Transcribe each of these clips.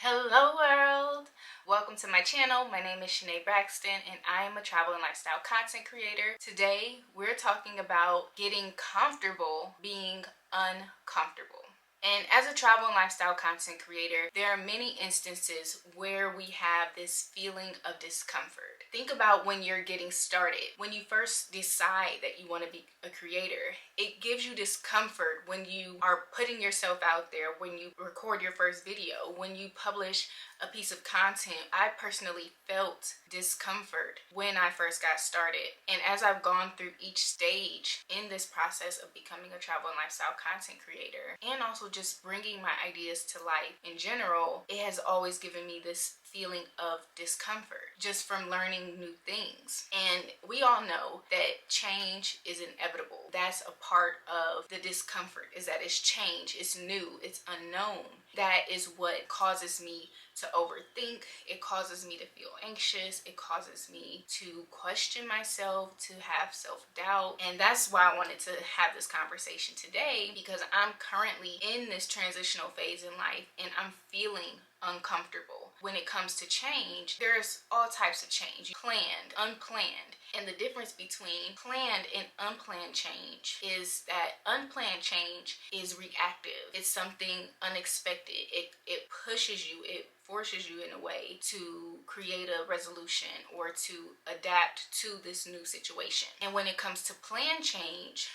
Hello world! Welcome to my channel. My name is Shanay Braxton and I am a travel and lifestyle content creator. Today we're talking about getting comfortable being uncomfortable. And as a travel and lifestyle content creator, there are many instances where we have this feeling of discomfort. Think about when you're getting started. When you first decide that you want to be a creator, it gives you discomfort when you are putting yourself out there, when you record your first video, when you publish a piece of content. I personally felt discomfort when I first got started. And as I've gone through each stage in this process of becoming a travel and lifestyle content creator, and also just bringing my ideas to life in general, it has always given me this feeling of discomfort just from learning new things. And we all know that change is inevitable. That's a part of the discomfort, is that it's change, it's new, it's unknown. That is what causes me to overthink. It causes me to feel anxious. It causes me to question myself, to have self-doubt. And that's why I wanted to have this conversation today, because I'm currently in this transitional phase in life and I'm feeling uncomfortable. When it comes to change, there's all types of change: planned, unplanned. And the difference between planned and unplanned change is that unplanned change is reactive. It's something unexpected. It pushes you, it forces you in a way to create a resolution or to adapt to this new situation. And when it comes to planned change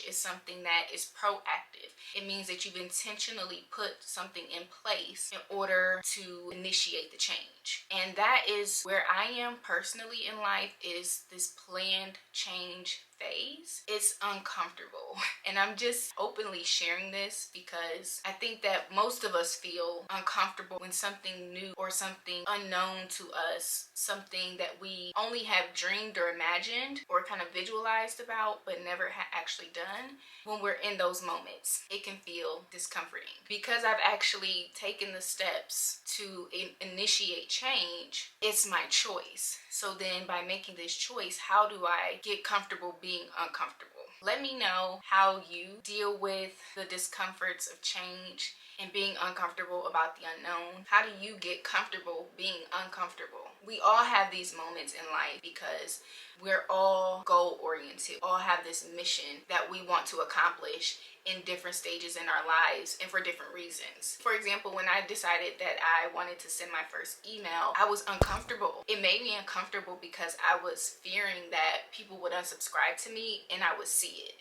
is something that is proactive. It means that you've intentionally put something in place in order to initiate the change. And that is where I am personally in life, is this planned change phase. It's uncomfortable, and I'm just openly sharing this because I think that most of us feel uncomfortable when something new or something unknown to us, something that we only have dreamed or imagined or kind of visualized about but never actually done. When we're in those moments, it can feel discomforting. Because I've actually taken the steps to initiate change, it's my choice. So then by making this choice, how do I get comfortable being uncomfortable? Let me know how you deal with the discomforts of change and being uncomfortable about the unknown. How do you get comfortable being uncomfortable? We all have these moments in life because we're all goal oriented, all have this mission that we want to accomplish in different stages in our lives and for different reasons. For example, when I decided that I wanted to send my first email, I was uncomfortable. It made me uncomfortable because I was fearing that people would unsubscribe to me and I would see it.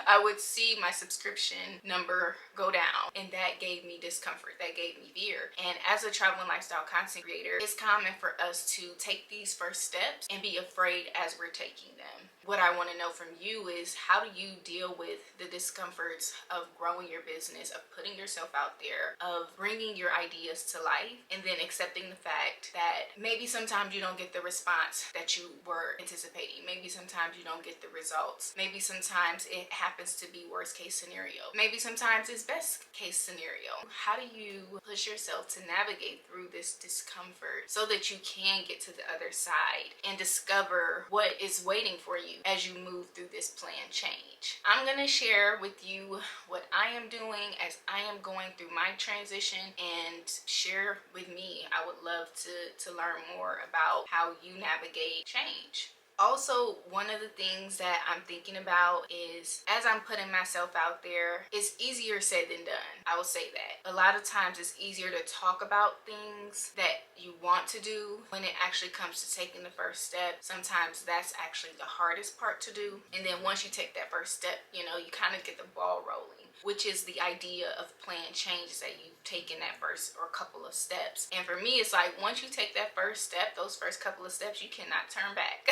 I would see my subscription number go down, and that gave me discomfort, that gave me fear. And as a travel and lifestyle content creator, it's common for us to take these first steps and be afraid as we're taking them. What I want to know from you is, how do you deal with the discomforts of growing your business, of putting yourself out there, of bringing your ideas to life, and then accepting the fact that maybe sometimes you don't get the response that you were anticipating. Maybe sometimes you don't get the results. Maybe sometimes it happens to be worst case scenario. Maybe sometimes it's best case scenario. How do you push yourself to navigate through this discomfort so that you can get to the other side and discover what is waiting for you as you move through this planned change? I'm going to share with you what I am doing as I am going through my transition, and share with me. I would love to learn more about how you navigate change. Also, one of the things that I'm thinking about is, as I'm putting myself out there, it's easier said than done. I will say that. A lot of times it's easier to talk about things that you want to do. When it actually comes to taking the first step, sometimes that's actually the hardest part to do. And then once you take that first step, you kind of get the ball rolling, which is the idea of planned change, that you've taken that first or couple of steps. And for me, it's like, once you take that first step, those first couple of steps, you cannot turn back.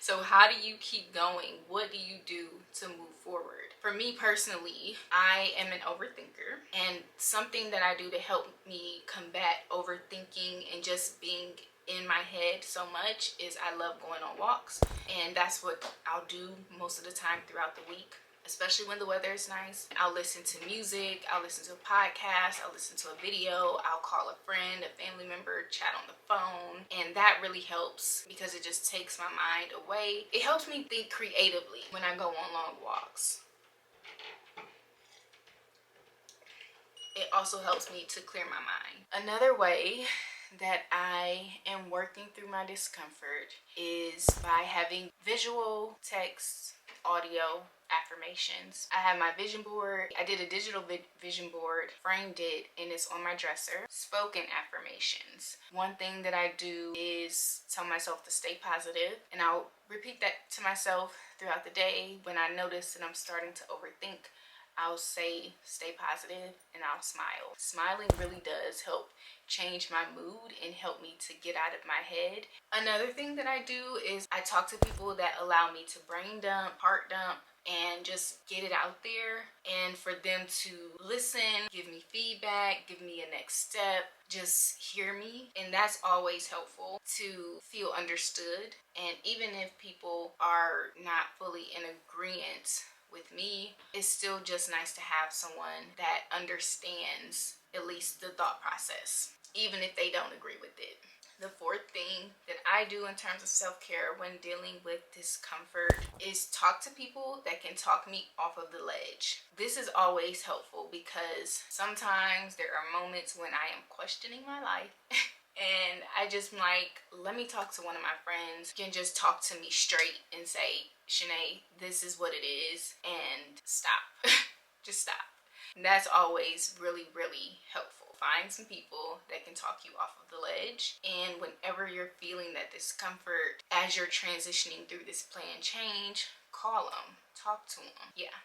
So how do you keep going? What do you do to move forward? For me personally, I am an overthinker, and something that I do to help me combat overthinking and just being in my head so much is I love going on walks. And that's what I'll do most of the time throughout the week, especially when the weather is nice. I'll listen to music, I'll listen to a podcast, I'll listen to a video, I'll call a friend, a family member, chat on the phone. And that really helps because it just takes my mind away. It helps me think creatively when I go on long walks. it also helps me to clear my mind. Another way that I am working through my discomfort is by having visual, text, audio affirmations. I have my vision board. I did a digital vision board, framed it, and it's on my dresser. Spoken affirmations. One thing that I do is tell myself to stay positive, and I'll repeat that to myself throughout the day. When I notice that I'm starting to overthink, I'll say stay positive and I'll smile. Smiling really does help change my mood and help me to get out of my head. Another thing that I do is I talk to people that allow me to brain dump, heart dump, and just get it out there, and for them to listen, give me feedback, give me a next step, just hear me. And that's always helpful to feel understood. And even if people are not fully in agreement with me, it's still just nice to have someone that understands at least the thought process, even if they don't agree with it. The fourth thing that I do in terms of self-care when dealing with discomfort is talk to people that can talk me off of the ledge. This is always helpful because sometimes there are moments when I am questioning my life and I just like, let me talk to one of my friends who can just talk to me straight and say, Shanay, this is what it is, and stop. Just stop. And that's always really, really helpful. Find some people that can talk you off of the ledge. And whenever you're feeling that discomfort as you're transitioning through this plan change, call them, talk to them. Yeah,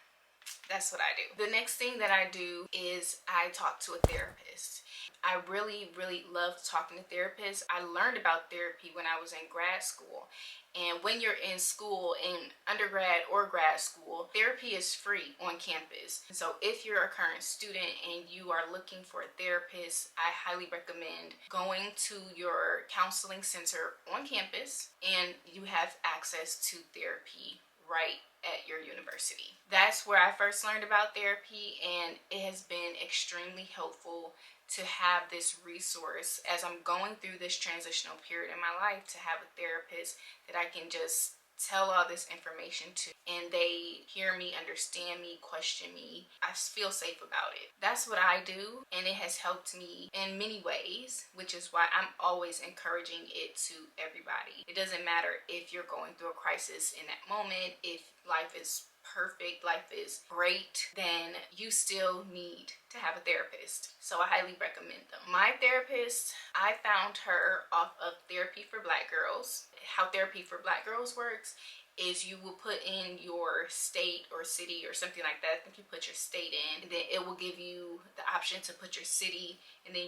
that's what I do. The next thing that I do is I talk to a therapist. I really, really love talking to therapists. I learned about therapy when I was in grad school. And when you're in school, in undergrad or grad school, therapy is free on campus. So if you're a current student and you are looking for a therapist, I highly recommend going to your counseling center on campus, and you have access to therapy right at your university. That's where I first learned about therapy, and it has been extremely helpful to have this resource as I'm going through this transitional period in my life, to have a therapist that I can just tell all this information to, and they hear me, understand me, question me. I feel safe about it. That's what I do, and it has helped me in many ways, which is why I'm always encouraging it to everybody. It doesn't matter if you're going through a crisis in that moment, if life is perfect, life is great, then you still need to have a therapist. So I highly recommend them. My therapist, I found her off of Therapy for Black Girls. How Therapy for Black Girls works is you will put in your state or city or something like that. I think you put your state in, and then it will give you the option to put your city, and then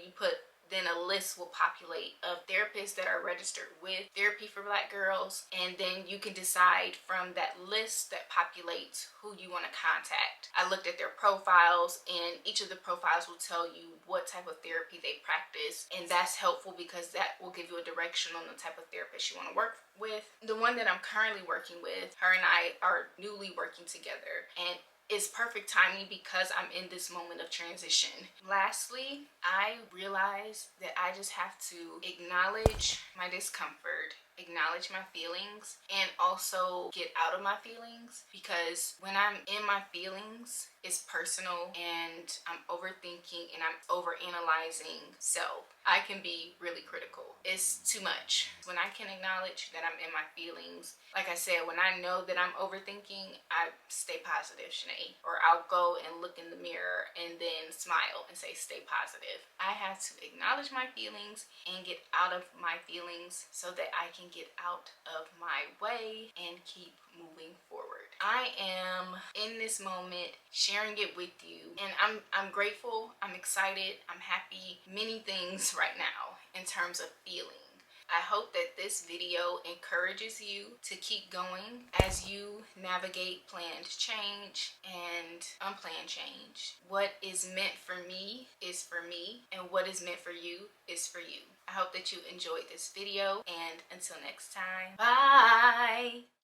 then a list will populate of therapists that are registered with Therapy for Black Girls, and then you can decide from that list that populates who you want to contact. I looked at their profiles, and each of the profiles will tell you what type of therapy they practice, and that's helpful because that will give you a direction on the type of therapist you want to work with. The one that I'm currently working with, her and I are newly working together, and it's perfect timing because I'm in this moment of transition. Lastly, I realized that I just have to acknowledge my discomfort, acknowledge my feelings, and also get out of my feelings, because when I'm in my feelings, it's personal and I'm overthinking and I'm overanalyzing. So I can be really critical. It's too much. When I can acknowledge that I'm in my feelings, like I said, when I know that I'm overthinking, I stay positive, Shanay. Or I'll go and look in the mirror and then smile and say, stay positive. I have to acknowledge my feelings and get out of my feelings so that I can get out of my way and keep moving forward. I am in this moment sharing it with you, and I'm grateful, I'm excited, I'm happy, many things right now in terms of feeling. I hope that this video encourages you to keep going as you navigate planned change and unplanned change. What is meant for me is for me, and what is meant for you is for you. I hope that you enjoyed this video, and until next time, bye!